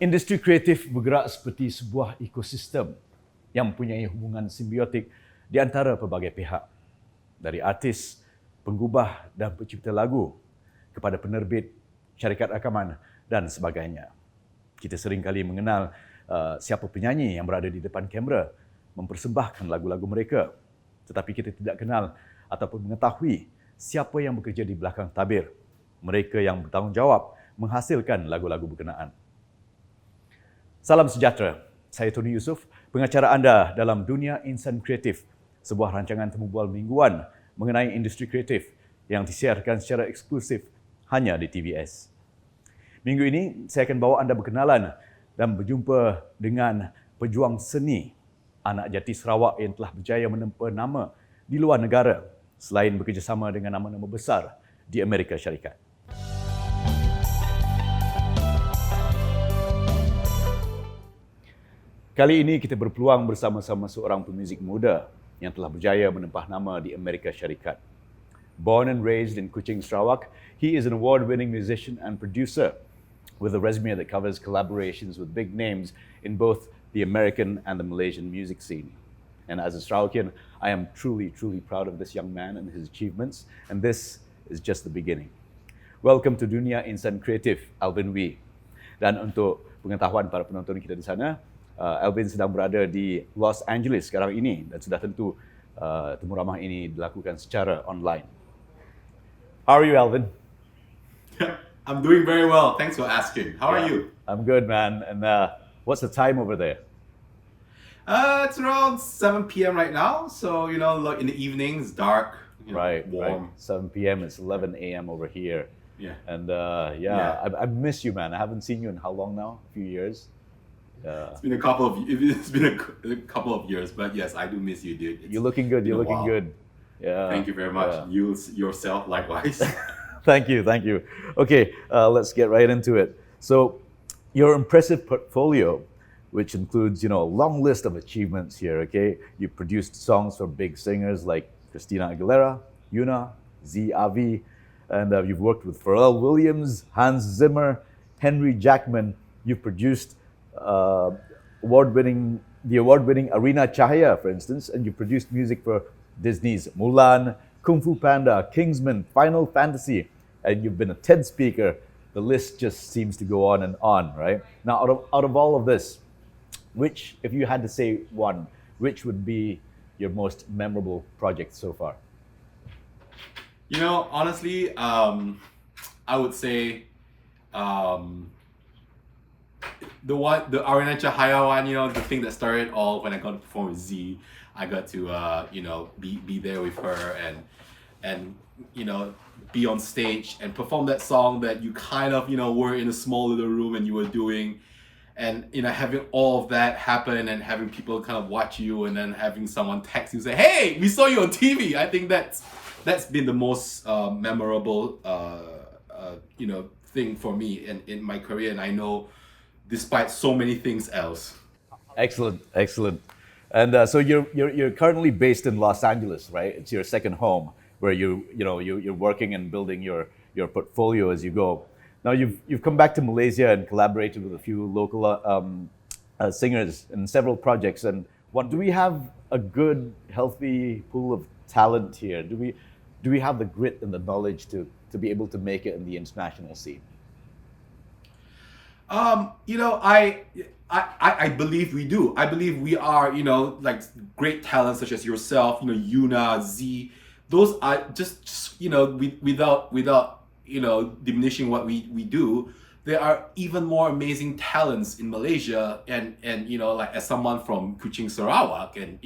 Industri kreatif bergerak seperti sebuah ekosistem yang mempunyai hubungan simbiotik di antara pelbagai pihak. Dari artis, penggubah dan pencipta lagu kepada penerbit, syarikat rakaman dan sebagainya. Kita seringkali mengenal siapa penyanyi yang berada di depan kamera mempersembahkan lagu-lagu mereka. Tetapi kita tidak kenal ataupun mengetahui siapa yang bekerja di belakang tabir. Mereka yang bertanggungjawab menghasilkan lagu-lagu berkenaan. Salam sejahtera, saya Tony Yusof, pengacara anda dalam Dunia Insan Kreatif, sebuah rancangan temu bual mingguan mengenai industri kreatif yang disiarkan secara eksklusif hanya di TVS. Minggu ini, saya akan bawa anda berkenalan dan berjumpa dengan pejuang seni, anak jati Sarawak yang telah berjaya menempa nama di luar negara selain bekerjasama dengan nama-nama besar di Amerika Syarikat. Kali ini kita berpeluang bersama-sama seorang pemuzik muda yang telah berjaya menempah nama di Amerika Syarikat. Born and raised in Kuching, Sarawak, he is an award-winning musician and producer with a resume that covers collaborations with big names in both the American and the Malaysian music scene. And as a Sarawakian, I am truly proud of this young man and his achievements, and this is just the beginning. Welcome to Dunia Insan Kreatif, Alvin Wee. Dan untuk pengetahuan para penonton kita di sana, Alvin sedang berada di Los Angeles sekarang ini dan sudah tentu temu ramah ini dilakukan secara online. How are you, Alvin? I'm doing very well. Thanks for asking. How are you? I'm good, man. And what's the time over there? It's around 7 p.m. right now. So, like in the evening, it's dark, warm. 7 p.m. It's 11 a.m. over here. Yeah. And I miss you, man. I haven't seen you in how long now? A few years? It's been a couple of years, but yes, I do miss you, dude. You're looking good. You're looking good. Yeah. Thank you very much. Yeah. You yourself, likewise. Thank you. Okay, let's get right into it. So, your impressive portfolio, which includes, a long list of achievements here. Okay, you produced songs for big singers like Christina Aguilera, Yuna, Zee Avi, and you've worked with Pharrell Williams, Hans Zimmer, Henry Jackman. You've produced the award-winning Arena Cahaya, for instance, and you produced music for Disney's Mulan, Kung Fu Panda, Kingsman, Final Fantasy, and you've been a TED speaker. The list just seems to go on and on, right? Now, out of all of this, which, if you had to say one, which would be your most memorable project so far? Honestly, I would say the Arena Cahaya one, the thing that started all when I got to perform with Zee. I got to be there with her and be on stage and perform that song that you kind of were in a small little room and you were doing, and having all of that happen and having people kind of watch you and then having someone text you say, "Hey, we saw you on TV." I think that's been the most memorable thing for me in my career, and I know despite so many things else. Excellent. And so you're currently based in Los Angeles, right? It's your second home where you're working and building your portfolio as you go. Now you've come back to Malaysia and collaborated with a few local singers in several projects. And do we have a good, healthy pool of talent here? Do we have the grit and the knowledge to be able to make it in the international scene? I believe we do. I believe we are, like great talents such as yourself, Yuna, Zee. Those are just without diminishing what we do. There are even more amazing talents in Malaysia, and like as someone from Kuching, Sarawak, and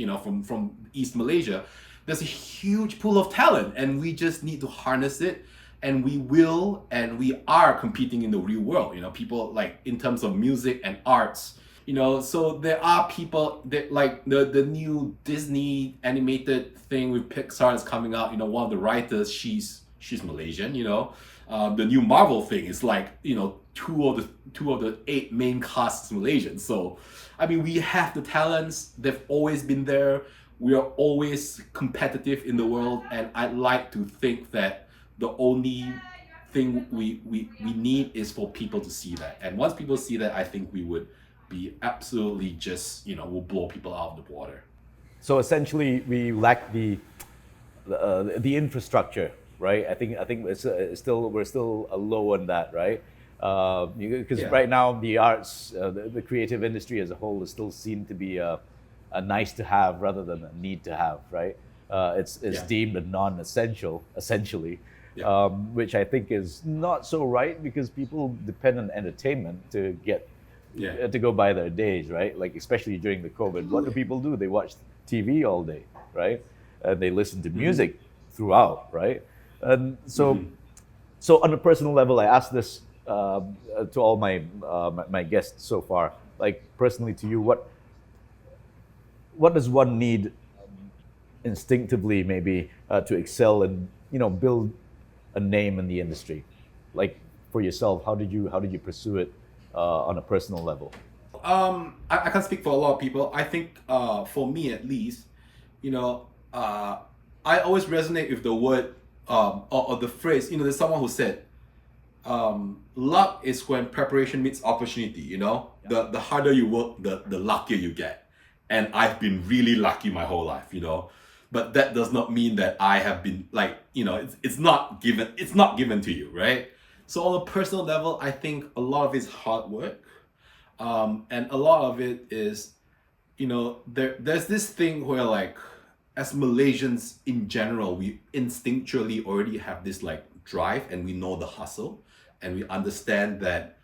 from East Malaysia, there's a huge pool of talent, and we just need to harness it. And we will, and we are competing in the real world, people like in terms of music and arts, so there are people that like the new Disney animated thing with Pixar is coming out, one of the writers, she's Malaysian, the new Marvel thing is like, two of the 8 main casts Malaysian. So, I mean, we have the talents, they've always been there. We are always competitive in the world, and I'd like to think that the only thing we need is for people to see that. And once people see that, I think we would be absolutely just, will blow people out of the water. So essentially, we lack the infrastructure, right? I think it's still we're still low on that, right? Because right now the arts, the creative industry as a whole is still seen to be a nice to have rather than a need to have, right? It's deemed a non-essential, essentially, which I think is not so right because people depend on entertainment to get to go by their days, right? Like especially during the COVID, what do people do? They watch TV all day, right? They listen to music throughout, right? And so, so on a personal level, I asked this to all my guests so far. Like personally, to you, what does one need instinctively, maybe, to excel and build a name in the industry? Like for yourself, how did you pursue it on a personal level? I can't speak for a lot of people. I think for me at least, I always resonate with the word or the phrase. There's someone who said, luck is when preparation meets opportunity. The harder you work, the luckier you get. And I've been really lucky my whole life. But that does not mean that I have been like, it's not given to you, right? So on a personal level, I think a lot of it's hard work. And a lot of it is, there's this thing where like, as Malaysians in general, we instinctually already have this like drive and we know the hustle and we understand that,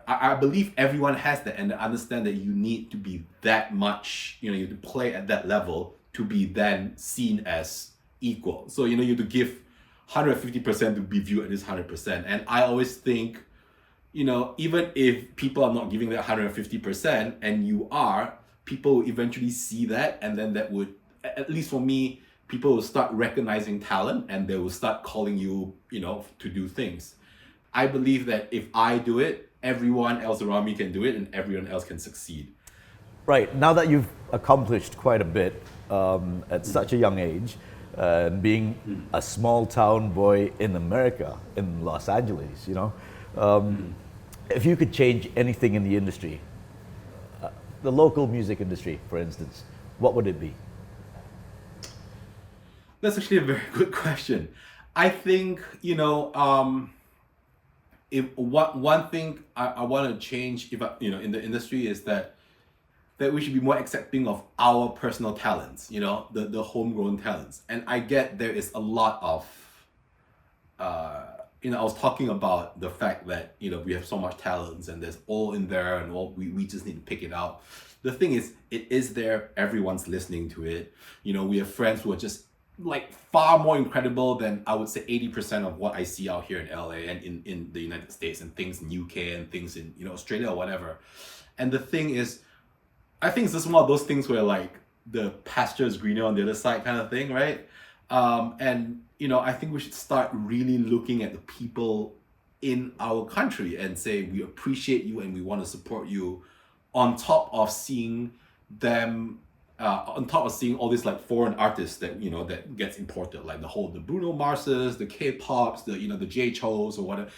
I believe everyone has that and understand that you need to be that much, you have to play at that level to be then seen as equal. So, you have to give 150% to be viewed as 100%. And I always think, even if people are not giving that 150% and you are, people will eventually see that, and then that would, at least for me, people will start recognizing talent and they will start calling you, to do things. I believe that if I do it, everyone else around me can do it and everyone else can succeed. Right. Now that you've accomplished quite a bit at such a young age, being a small town boy in America, in Los Angeles, if you could change anything in the industry, the local music industry, for instance, what would it be? That's actually a very good question. I think, if one thing I want to change, if in the industry, is that we should be more accepting of our personal talents, the homegrown talents. And I get there is a lot of, I was talking about the fact that, we have so much talents and there's all in there and we just need to pick it out. The thing is, it is there, everyone's listening to it. We have friends who are just like far more incredible than I would say 80% of what I see out here in LA and in the United States and things in UK and things in, Australia or whatever. And the thing is, I think it's just one of those things where like the pasture is greener on the other side kind of thing, right? And I think we should start really looking at the people in our country and say we appreciate you and we want to support you, on top of seeing them, on top of seeing all these like foreign artists that that gets imported, like the Bruno Marses, the K-pops, the J Chos or whatever.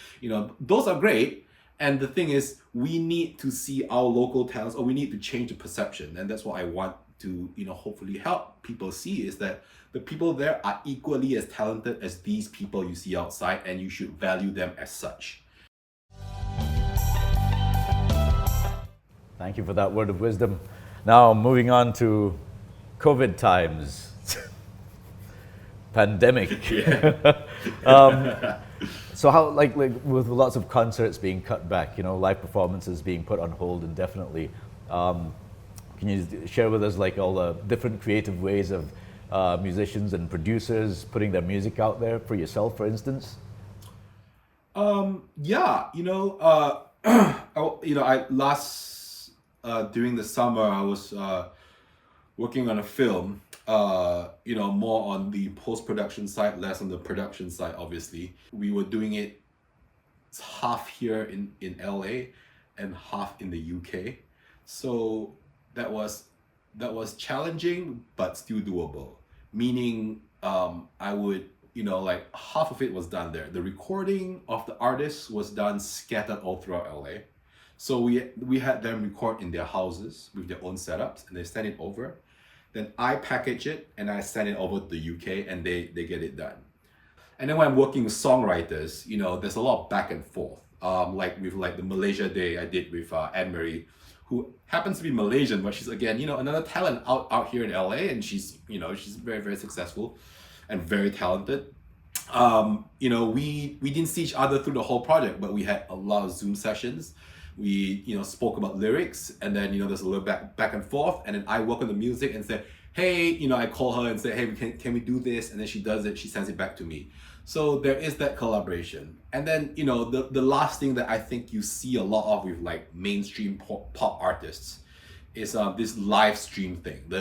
Those are great. And the thing is, we need to see our local talents, or we need to change the perception. And that's what I want to, hopefully help people see, is that the people there are equally as talented as these people you see outside, and you should value them as such. Thank you for that word of wisdom. Now, moving on to COVID times. Pandemic. So how, like with lots of concerts being cut back, live performances being put on hold indefinitely, can you share with us like all the different creative ways of musicians and producers putting their music out there, for yourself, for instance? During the summer, I was working on a film, more on the post-production side, less on the production side, obviously. We were doing it half here in LA and half in the UK. So that was challenging, but still doable. Meaning, I would like half of it was done there. The recording of the artists was done scattered all throughout LA. So we had them record in their houses with their own setups, and they send it over. Then I package it and I send it over to the UK, and they get it done. And then when I'm working with songwriters, there's a lot of back and forth. Like with the Malaysia Day I did with Anne-Marie, who happens to be Malaysian, but she's again, another talent out here in LA, and she's very, very successful and very talented. We didn't see each other through the whole project, but we had a lot of Zoom sessions. We spoke about lyrics, and then there's a little back and forth, and then I work on the music and say, hey, I call her and say, hey, can we do this? And then she does it, she sends it back to me. So there is that collaboration. And then the last thing that I think you see a lot of with like mainstream pop artists is this live stream thing,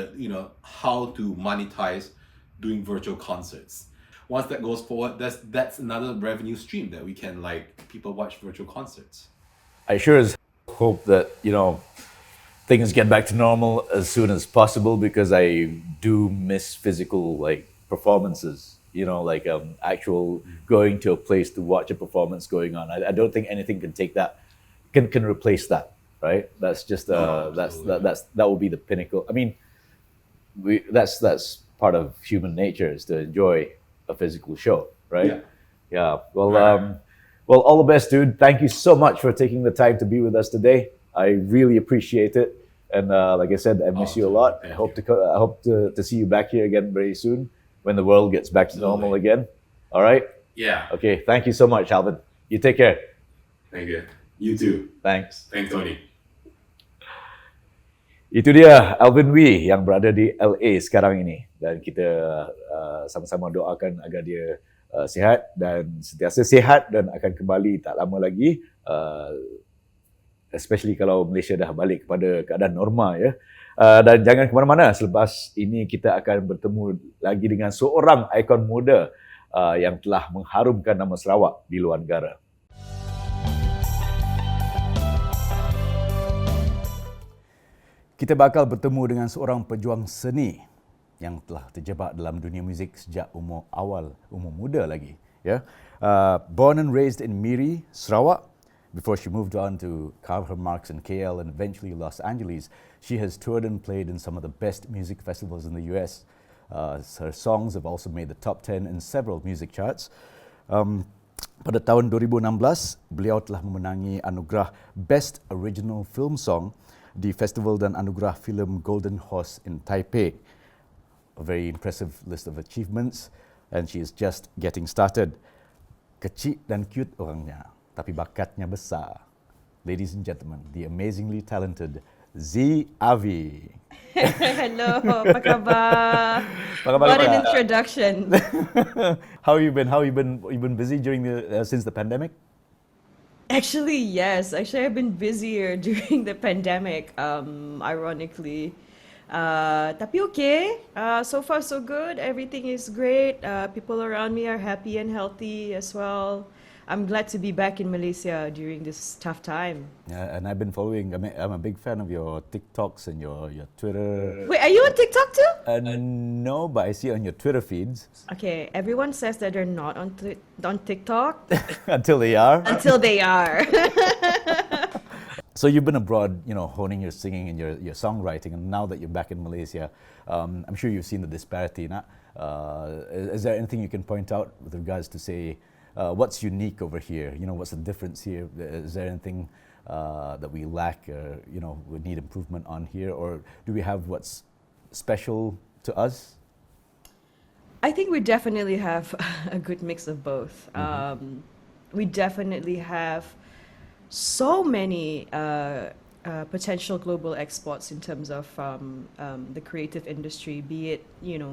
how to monetize doing virtual concerts. Once that goes forward, that's another revenue stream that we can people watch virtual concerts. I sure as hope that, things get back to normal as soon as possible, because I do miss physical performances, actual going to a place to watch a performance going on. I don't think anything can take that, can replace that, right? That's just that will be the pinnacle. I mean, that's part of human nature, is to enjoy a physical show, right? Yeah. Well, Right. Well, all the best, dude. Thank you so much for taking the time to be with us today. I really appreciate it. And like I said, I miss you a lot. I hope to see you back here again very soon when the world gets back to normal again. All right? Yeah. Okay. Thank you so much, Alvin. You take care. Thank you. You too. Thanks. Thanks, Tony. Itu dia Alvin Wee yang berada di LA sekarang ini, dan kita sama-sama doakan agar dia sihat dan sentiasa sihat dan akan kembali tak lama lagi, especially kalau Malaysia dah balik kepada keadaan normal ya. Dan jangan ke mana-mana, selepas ini kita akan bertemu lagi dengan seorang ikon muda yang telah mengharumkan nama Sarawak di luar negara. Kita bakal bertemu dengan seorang pejuang seni yang telah terjebak dalam dunia muzik sejak umur muda lagi. Ya, born and raised in Miri, Sarawak, before she moved on to carve her marks in KL and eventually Los Angeles, she has toured and played in some of the best music festivals in the US. Her songs have also made the top 10 in several music charts. Pada tahun 2016, beliau telah memenangi anugerah Best Original Film Song di Festival dan Anugerah Filem Golden Horse in Taipei. A very impressive list of achievements, and she is just getting started. Kecil dan cute orangnya, tapi bakatnya besar. Ladies and gentlemen, the amazingly talented Zee Avi. Hello, apa khabar? Apa khabar? What an introduction. How you been? You been busy during since the pandemic? Actually, yes. Actually, I've been busier during the pandemic, ironically. Tapi okay. So far, so good. Everything is great. People around me are happy and healthy as well. I'm glad to be back in Malaysia during this tough time. Yeah, and I've been following. I mean, I'm a big fan of your TikToks and your Twitter. Wait, are you on TikTok too? No, but I see on your Twitter feeds. Okay, everyone says that they're not on TikTok Until they are. until they are. So you've been abroad, honing your singing and your songwriting, and now that you're back in Malaysia, I'm sure you've seen the disparity. Is there anything you can point out with regards to say, what's unique over here? What's the difference here? Is there anything that we lack, or we need improvement on here, or do we have what's special to us? I think we definitely have a good mix of both. We definitely have so many potential global exports in terms of the creative industry, be it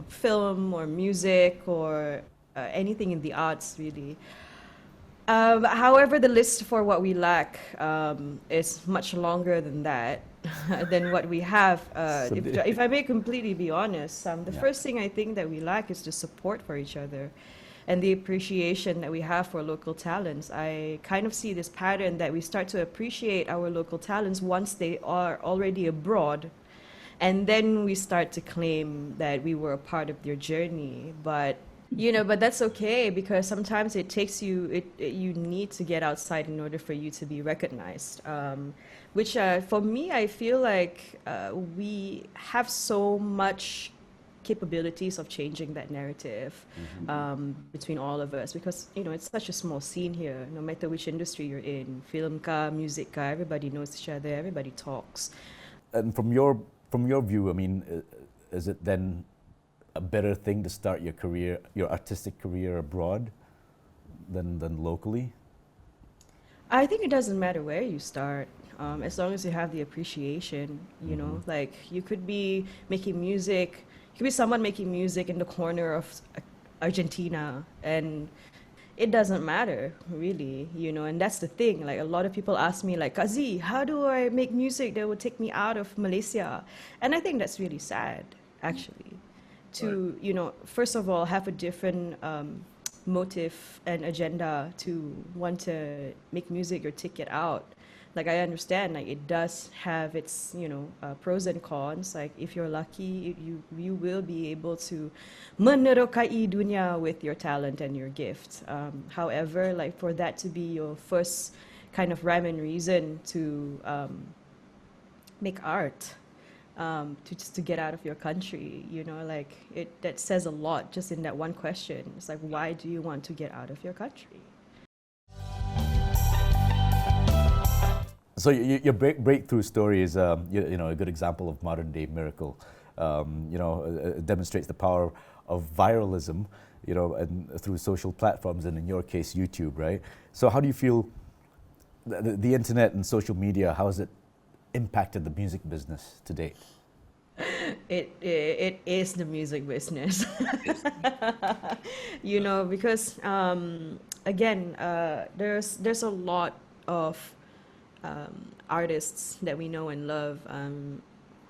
film or music or anything in the arts, really. However, the list for what we lack is much longer than that, than what we have. If I may completely be honest, the first thing I think that we lack is the support for each other and the appreciation that we have for local talents. I kind of see this pattern that we start to appreciate our local talents once they are already abroad, and then we start to claim that we were a part of their journey. But But that's okay because sometimes it takes you, you need to get outside in order for you to be recognized. Which for me, I feel like we have so much capabilities of changing that narrative between all of us because it's such a small scene here. No matter which industry you're in, film ka, music ka, everybody knows each other, everybody talks. And from your view, I mean, is it then a better thing to start your career, your artistic career abroad than locally? I think it doesn't matter where you start, as long as you have the appreciation. Like you could be making music, you could be someone making music in the corner of Argentina, and it doesn't matter really. And that's the thing. Like a lot of people ask me, like, Kazi, how do I make music that will take me out of Malaysia? And I think that's really sad, actually. To first of all, have a different motive and agenda to want to make music or take it out. Like I understand, like it does have its pros and cons. Like if you're lucky, you will be able to menerokai dunia with your talent and your gift. However, like for that to be your first kind of rhyme and reason to make art, to get out of your country, like that says a lot just in that one question. It's like, why do you want to get out of your country? So your breakthrough story is a good example of modern day miracle. It demonstrates the power of viralism, and through social platforms, and in your case, YouTube, right? So how do you feel the internet and social media, how has it impacted the music business to date? It is the music business. Because again, there's a lot of artists that we know and love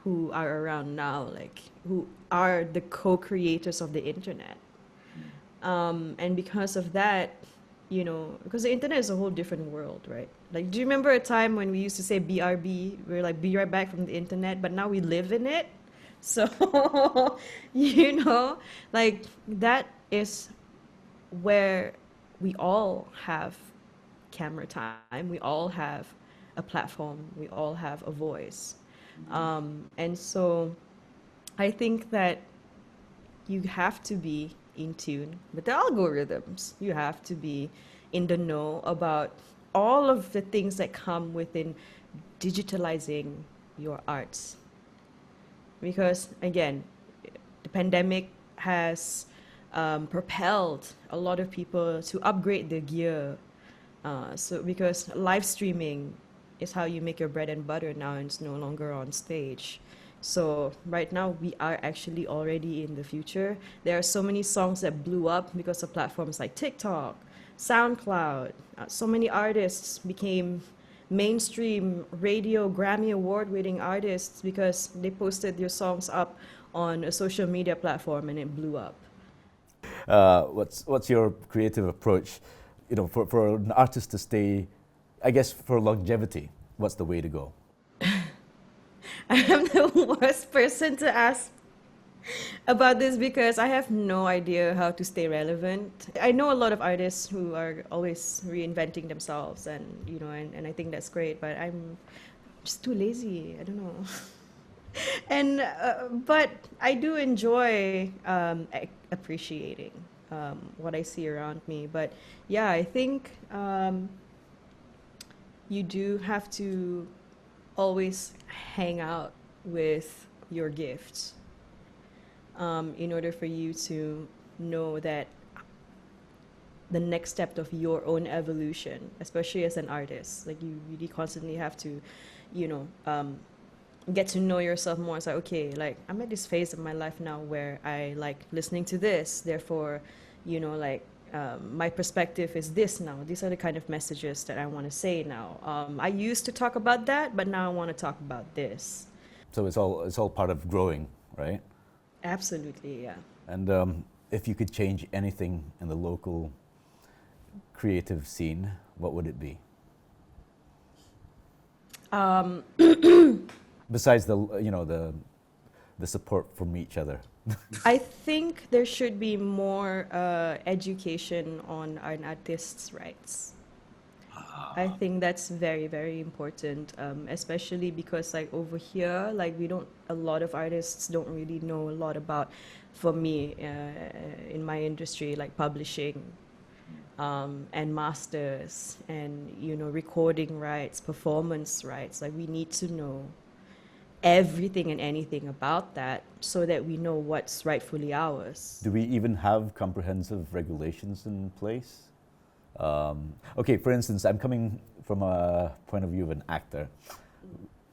who are around now, like who are the co-creators of the internet. And because of that, because the internet is a whole different world, right? Like, do you remember a time when we used to say BRB? We're like, be right back from the internet, but now we live in it. So, like that is where we all have camera time. We all have a platform. We all have a voice. And so I think that you have to be in tune with the algorithms. You have to be in the know about all of the things that come within digitalizing your arts. Because again, the pandemic has propelled a lot of people to upgrade their gear. So because live streaming is how you make your bread and butter now, and it's no longer on stage. So right now we are actually already in the future. There are so many songs that blew up because of platforms like TikTok, SoundCloud. So many artists became mainstream radio Grammy award-winning artists because they posted their songs up on a social media platform and it blew up. What's your creative approach? For an artist to stay, I guess, for longevity, what's the way to go? I am the worst person to ask about this because I have no idea how to stay relevant. I know a lot of artists who are always reinventing themselves, and and I think that's great, but I'm just too lazy. I don't know. And but I do enjoy appreciating what I see around me. But yeah, I think you do have to always hang out with your gifts in order for you to know that the next step of your own evolution, especially as an artist, like you really constantly have to, get to know yourself more. It's like, okay, like I'm at this phase of my life now where I like listening to this, therefore, my perspective is this now. These are the kind of messages that I want to say now. I used to talk about that, but now I want to talk about this. So it's all part of growing, right? Absolutely, yeah. And if you could change anything in the local creative scene, what would it be? Besides the the support from each other? I think there should be more education on an artist's rights. I think that's very, very important, especially because like over here, like a lot of artists don't really know a lot about, for me, in my industry, like publishing, and masters, and recording rights, performance rights. Like we need to know everything and anything about that so that we know what's rightfully ours. Do we even have comprehensive regulations in place? Okay, for instance, I'm coming from a point of view of an actor.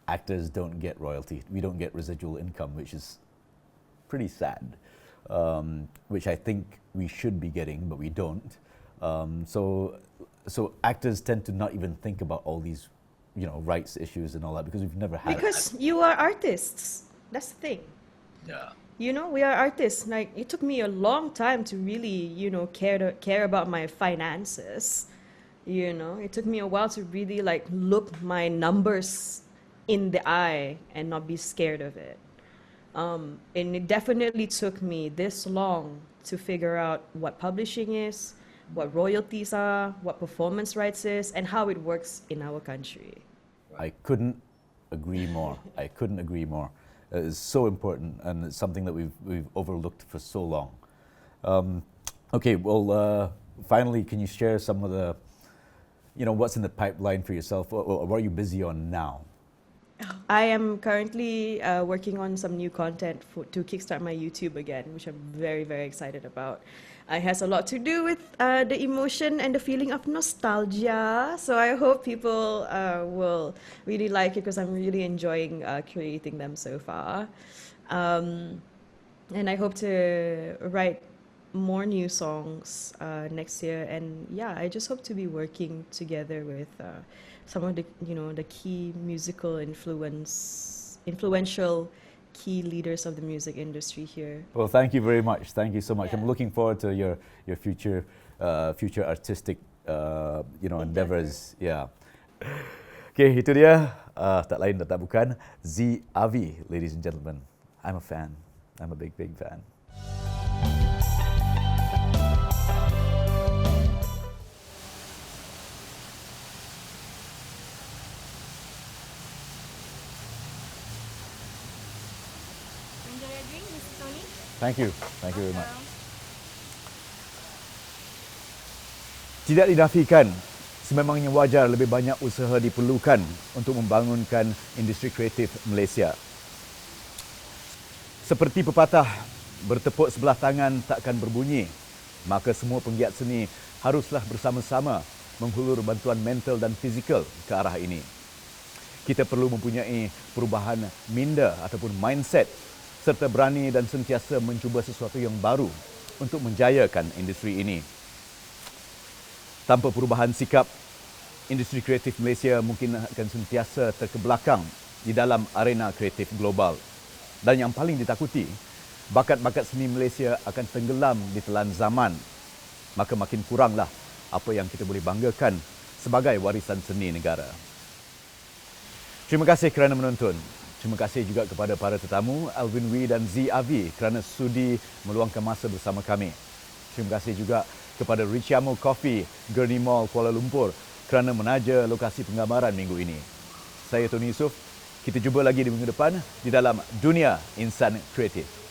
Actors don't get royalty. We don't get residual income, which is pretty sad, which I think we should be getting, but we don't. So actors tend to not even think about all these, rights issues and all that because we've never had Because you are artists. That's the thing. Yeah. We are artists. Like it took me a long time to really, care about my finances. It took me a while to really like look my numbers in the eye and not be scared of it. And it definitely took me this long to figure out what publishing is, what royalties are, what performance rights is, and how it works in our country. I couldn't agree more. I couldn't agree more. It's so important, and it's something that we've overlooked for so long. Okay, well, finally, can you share some of the, what's in the pipeline for yourself, or what are you busy on now? I am currently working on some new content to kickstart my YouTube again, which I'm very, very excited about. It has a lot to do with the emotion and the feeling of nostalgia. So I hope people will really like it because I'm really enjoying creating them so far. And I hope to write more new songs next year. And yeah, I just hope to be working together with some of the the key musical influential key leaders of the music industry here. Well, thank you very much. Thank you so much. Yeah. I'm looking forward to your future artistic endeavors. Yeah. Okay, itu dia tak lain dan tak bukan Zee Avi, ladies and gentlemen. I'm a fan. I'm a big fan. Thank you very much. Tidak dinafikan, sememangnya wajar lebih banyak usaha diperlukan untuk membangunkan industri kreatif Malaysia. Seperti pepatah, bertepuk sebelah tangan takkan berbunyi, maka semua penggiat seni haruslah bersama-sama menghulur bantuan mental dan fizikal ke arah ini. Kita perlu mempunyai perubahan minda ataupun mindset serta berani dan sentiasa mencuba sesuatu yang baru untuk menjayakan industri ini. Tanpa perubahan sikap, industri kreatif Malaysia mungkin akan sentiasa terkebelakang di dalam arena kreatif global. Dan yang paling ditakuti, bakat-bakat seni Malaysia akan tenggelam di telan zaman. Maka makin kuranglah apa yang kita boleh banggakan sebagai warisan seni negara. Terima kasih kerana menonton. Terima kasih juga kepada para tetamu Alvin Wee dan Zee Avi kerana sudi meluangkan masa bersama kami. Terima kasih juga kepada Richamo Coffee, Gurney Mall, Kuala Lumpur kerana menaja lokasi penggambaran minggu ini. Saya Tony Yusof. Kita jumpa lagi di minggu depan di dalam Dunia Insan Kreatif.